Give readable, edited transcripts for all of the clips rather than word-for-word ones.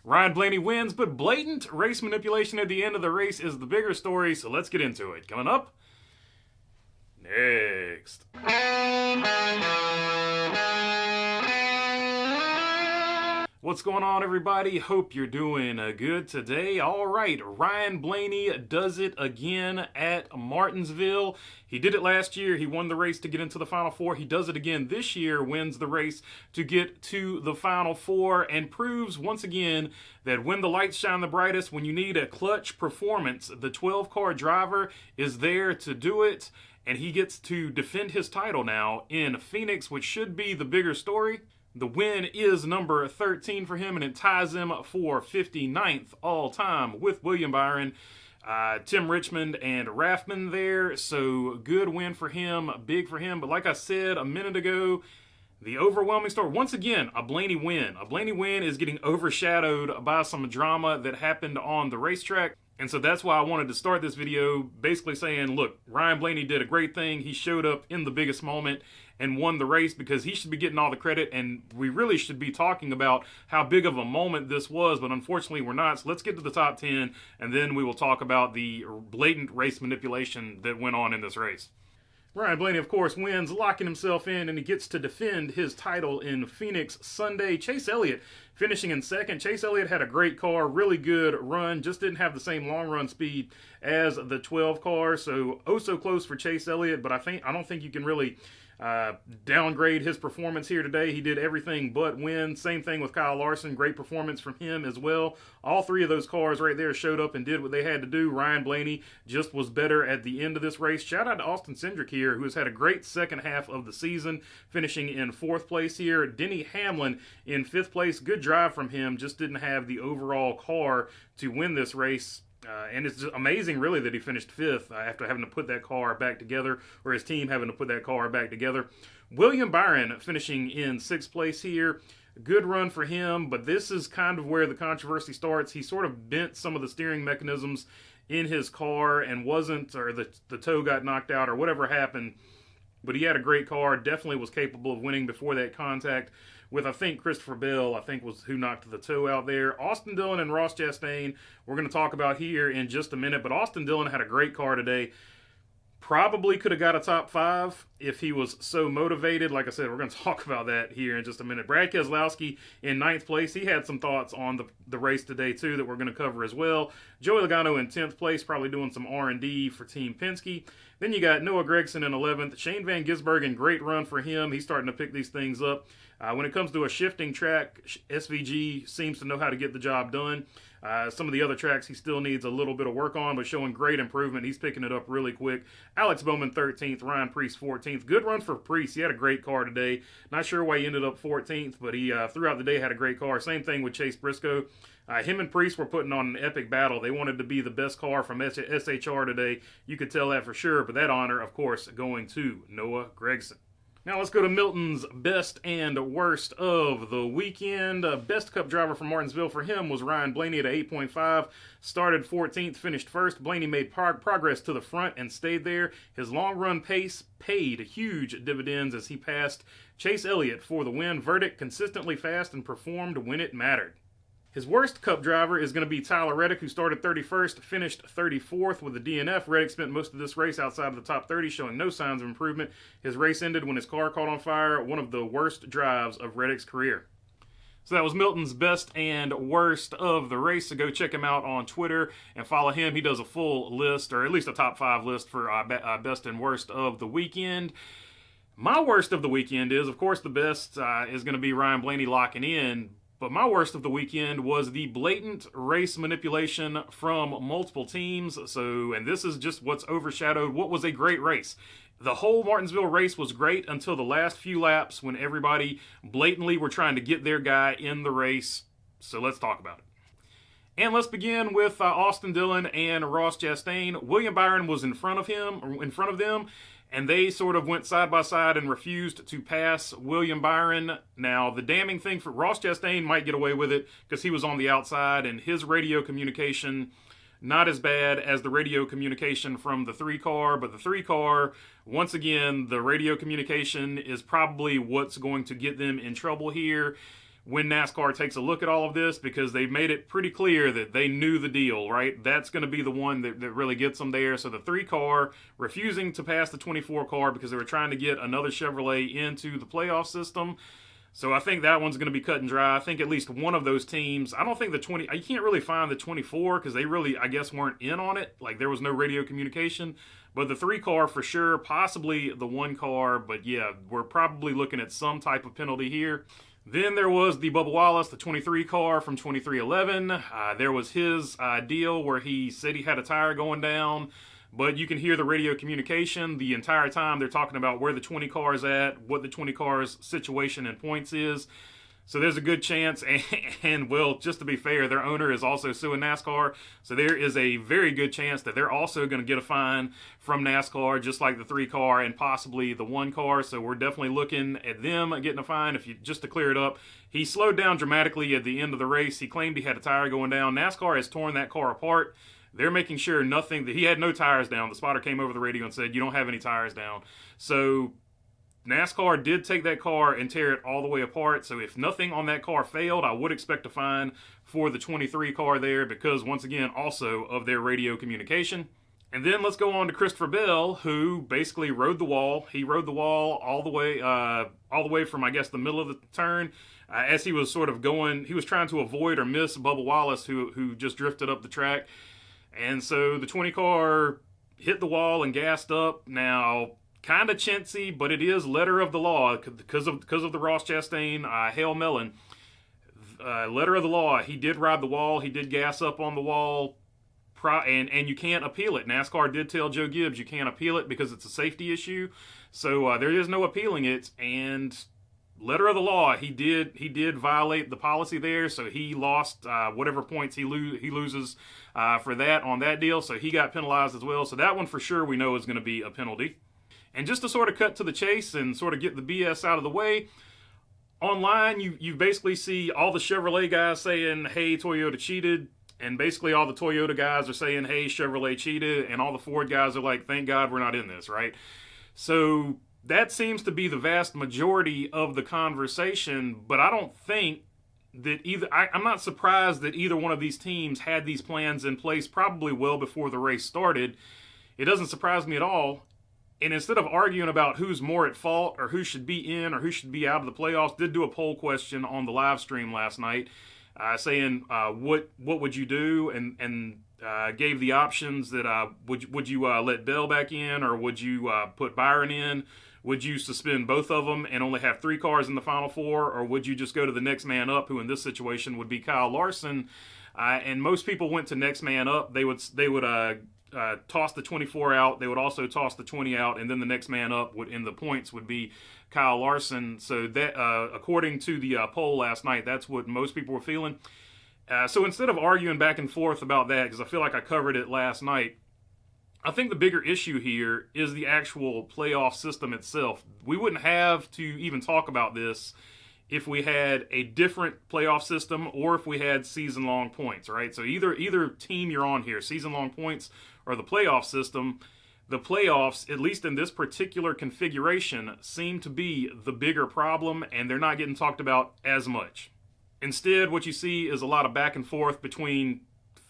Ryan Blaney wins, but blatant race manipulation at the end of the race is the bigger story, so let's get into it. Coming up next. What's going on, everybody? Hope you're doing good today. All right, Ryan Blaney does it again at Martinsville. He did it last year. He won the race to get into the Final Four. He does it again this year, wins the race to get to the Final Four, and proves once again that when the lights shine the brightest, when you need a clutch performance, the 12-car driver is there to do it. And he gets to defend his title now in Phoenix, which should be the bigger story. The win is number 13 for him, and it ties him for 59th all-time with William Byron, Tim Richmond, and Raffman there. So good win for him, big for him. But like I said a minute ago, the overwhelming story, once again, a Blaney win. A Blaney win is getting overshadowed by some drama that happened on the racetrack. And so that's why I wanted to start this video basically saying, look, Ryan Blaney did a great thing. He showed up in the biggest moment and won the race because he should be getting all the credit, and we really should be talking about how big of a moment this was, but unfortunately we're not. So let's get to the top 10, and then we will talk about the blatant race manipulation that went on in this race. Ryan Blaney, of course, wins, locking himself in, and he gets to defend his title in Phoenix Sunday. Chase Elliott finishing in second. Chase Elliott had a great car, really good run, just didn't have the same long run speed as the 12 car, so oh so close for Chase Elliott, but I don't think you can really downgrade his performance here today. He did everything but win. Same thing with Kyle Larson. Great performance from him as well. All three of those cars right there showed up and did what they had to do. Ryan Blaney just was better at the end of this race. Shout out to Austin Cindric here, who has had a great second half of the season, finishing in 4th place here. Denny Hamlin in 5th place. Good drive from him. Just didn't have the overall car to win this race. And it's just amazing, really, that he finished 5th after having to put that car back together, or his team having to put that car back together. William Byron finishing in 6th place here. Good run for him, but this is kind of where the controversy starts. He sort of bent some of the steering mechanisms in his car and wasn't, or the toe got knocked out or whatever happened. But he had a great car, definitely was capable of winning before that contact with, I think, Christopher Bell, I think, was who knocked the toe out there. Austin Dillon and Ross Chastain, we're going to talk about here in just a minute. But Austin Dillon had a great car today. Probably could have got a top 5 if he was so motivated. Like I said, we're going to talk about that here in just a minute. Brad Keselowski in 9th place. He had some thoughts on the race today, too, that we're going to cover as well. Joey Logano in 10th place, probably doing some R&D for Team Penske. Then you got Noah Gragson in 11th. Shane Van Gisbergen, great run for him. He's starting to pick these things up. When it comes to a shifting track, SVG seems to know how to get the job done. Some of the other tracks he still needs a little bit of work on, but showing great improvement. He's picking it up really quick. Alex Bowman 13th, Ryan Preece 14th. Good run for Preece. He had a great car today. Not sure why he ended up 14th, but he throughout the day had a great car. Same thing with Chase Briscoe. Him and Preece were putting on an epic battle. They wanted to be the best car from SHR today. You could tell that for sure, but that honor, of course, going to Noah Gragson. Now let's go to Milton's best and worst of the weekend. Best Cup driver from Martinsville for him was Ryan Blaney at 8.5. Started 14th, finished 1st. Blaney made progress to the front and stayed there. His long run pace paid huge dividends as he passed Chase Elliott for the win. Verdict: consistently fast and performed when it mattered. His worst Cup driver is going to be Tyler Reddick, who started 31st, finished 34th with a DNF. Reddick spent most of this race outside of the top 30, showing no signs of improvement. His race ended when his car caught on fire, one of the worst drives of Reddick's career. So that was Milton's best and worst of the race. So go check him out on Twitter and follow him. He does a full list, or at least a top 5 list for best and worst of the weekend. My worst of the weekend is, of course, the best is going to be Ryan Blaney locking in. But my worst of the weekend was the blatant race manipulation from multiple teams. And this is just what's overshadowed what was a great race. The whole Martinsville race was great until the last few laps when everybody blatantly were trying to get their guy in the race. So let's talk about it. And let's begin with Austin Dillon and Ross Chastain. William Byron was in front of them, and they sort of went side by side and refused to pass William Byron. Now, the damning thing for Ross Chastain might get away with it because he was on the outside, and his radio communication, not as bad as the radio communication from the 3-car, but the 3-car, once again, the radio communication is probably what's going to get them in trouble here. when NASCAR takes a look at all of this, because they've made it pretty clear that they knew the deal, right? That's going to be the one that really gets them there. So the 3 car refusing to pass the 24 car because they were trying to get another Chevrolet into the playoff system. So I think that one's going to be cut and dry. I think at least one of those teams, I don't think the 20, you can't really find the 24 because they really, I guess, weren't in on it. Like, there was no radio communication. But the 3 car for sure, possibly the 1 car. But yeah, we're probably looking at some type of penalty here. Then there was the Bubba Wallace, the 23 car from 2311. There was his deal where he said he had a tire going down. But you can hear the radio communication the entire time. They're talking about where the 20 car is at, what the 20 car's situation and points is. So there's a good chance, and well, just to be fair, their owner is also suing NASCAR. So there is a very good chance that they're also going to get a fine from NASCAR, just like the 3 car and possibly the 1 car. So we're definitely looking at them getting a fine. Just to clear it up, he slowed down dramatically at the end of the race. He claimed he had a tire going down. NASCAR has torn that car apart. They're making sure that he had no tires down. The spotter came over the radio and said, you don't have any tires down. So NASCAR did take that car and tear it all the way apart. So if nothing on that car failed, I would expect a fine for the 23 car there because, once again, also of their radio communication. And then let's go on to Christopher Bell, who basically rode the wall. He rode the wall all the way from, I guess, the middle of the turn. As he was sort of going, he was trying to avoid or miss Bubba Wallace, who just drifted up the track. And so the 20 car hit the wall and gassed up. Now, kind of chintzy, but it is letter of the law because of the Ross Chastain Hail Melon. Letter of the law, he did ride the wall. He did gas up on the wall. And you can't appeal it. NASCAR did tell Joe Gibbs you can't appeal it because it's a safety issue. So there is no appealing it. And letter of the law, he did violate the policy there. So he lost whatever points he loses for that on that deal. So he got penalized as well. So that one for sure we know is going to be a penalty. And just to sort of cut to the chase and sort of get the BS out of the way, online you basically see all the Chevrolet guys saying, hey, Toyota cheated. And basically all the Toyota guys are saying, hey, Chevrolet cheated. And all the Ford guys are like, thank God we're not in this, right? So that seems to be the vast majority of the conversation. But I don't think that I'm not surprised that either one of these teams had these plans in place probably well before the race started. It doesn't surprise me at all. And instead of arguing about who's more at fault or who should be in or who should be out of the playoffs, did do a poll question on the live stream last night saying what would you do, and gave the options that would you let Bell back in, or would you put Byron in? Would you suspend both of them and only have 3 cars in the Final 4, or would you just go to the next man up, who in this situation would be Kyle Larson? And most people went to next man up. They would toss the 24 out. They would also toss the 20 out, and then the next man up in the points would be Kyle Larson. So that, according to the poll last night, that's what most people were feeling. So instead of arguing back and forth about that, because I feel like I covered it last night, I think the bigger issue here is the actual playoff system itself. We wouldn't have to even talk about this if we had a different playoff system or if we had season-long points, right? So either team you're on here, season-long points or the playoff system, the playoffs, at least in this particular configuration, seem to be the bigger problem, and they're not getting talked about as much. Instead, what you see is a lot of back and forth between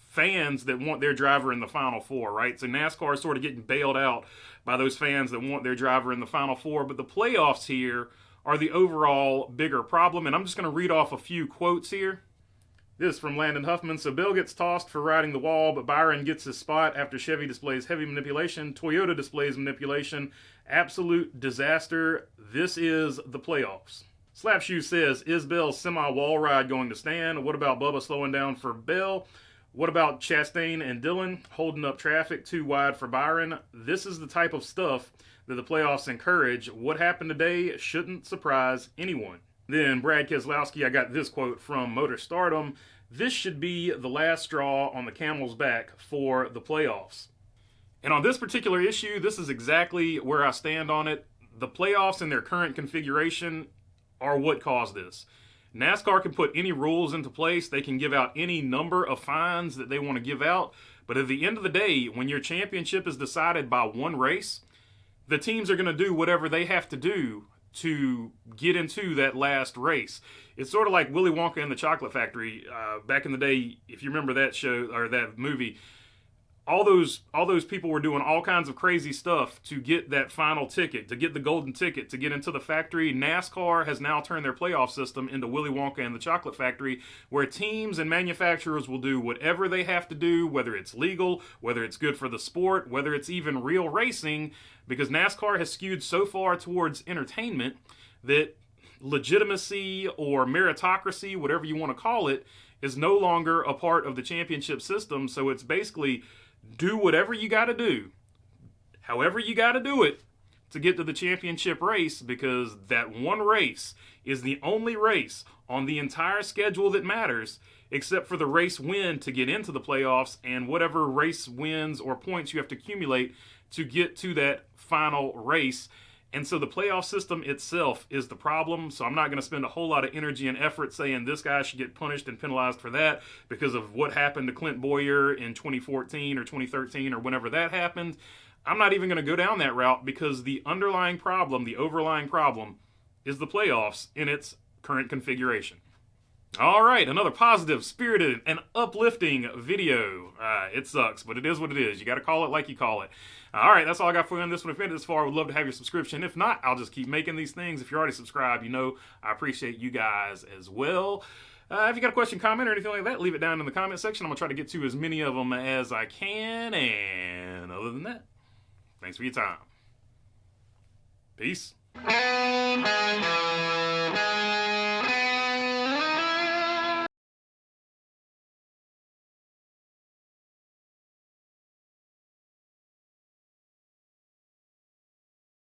fans that want their driver in the Final 4, right? So NASCAR is sort of getting bailed out by those fans that want their driver in the Final 4, but the playoffs here are the overall bigger problem. And I'm just going to read off a few quotes here. This is from Landon Huffman. So Bell gets tossed for riding the wall, but Byron gets his spot after Chevy displays heavy manipulation. Toyota displays manipulation. Absolute disaster. This is the playoffs. Slapshoe says, is Bell's semi-wall ride going to stand? What about Bubba slowing down for Bell? What about Chastain and Dillon holding up traffic too wide for Byron? This is the type of stuff that the playoffs encourage. What happened today shouldn't surprise anyone. Then Brad Keselowski, I got this quote from Motor Stardom. This should be the last straw on the camel's back for the playoffs. And on this particular issue, this is exactly where I stand on it. The playoffs in their current configuration are what caused this. NASCAR can put any rules into place. They can give out any number of fines that they want to give out. But at the end of the day, when your championship is decided by one race, the teams are going to do whatever they have to do to get into that last race. It's sort of like Willy Wonka and the Chocolate Factory. Back in the day, if you remember that show or that movie, all those people were doing all kinds of crazy stuff to get that final ticket, to get the golden ticket, to get into the factory. NASCAR has now turned their playoff system into Willy Wonka and the Chocolate Factory, where teams and manufacturers will do whatever they have to do, whether it's legal, whether it's good for the sport, whether it's even real racing, because NASCAR has skewed so far towards entertainment that legitimacy or meritocracy, whatever you want to call it, is no longer a part of the championship system. So it's basically do whatever you got to do, however you got to do it to get to the championship race, because that one race is the only race on the entire schedule that matters, except for the race win to get into the playoffs and whatever race wins or points you have to accumulate to get to that final race. And so the playoff system itself is the problem. So I'm not going to spend a whole lot of energy and effort saying this guy should get punished and penalized for that because of what happened to Clint Boyer in 2014 or 2013 or whenever that happened. I'm not even going to go down that route, because the underlying problem, the overlying problem, is the playoffs in its current configuration. All right, another positive, spirited, and uplifting video. It sucks, but it is what it is. You got to call it like you call it. All right, that's all I got for you on this one. If you made it this far, I would love to have your subscription. If not, I'll just keep making these things. If you're already subscribed, you know I appreciate you guys as well. If you got a question, comment, or anything like that, leave it down in the comment section. I'm going to try to get to as many of them as I can. And other than that, thanks for your time. Peace.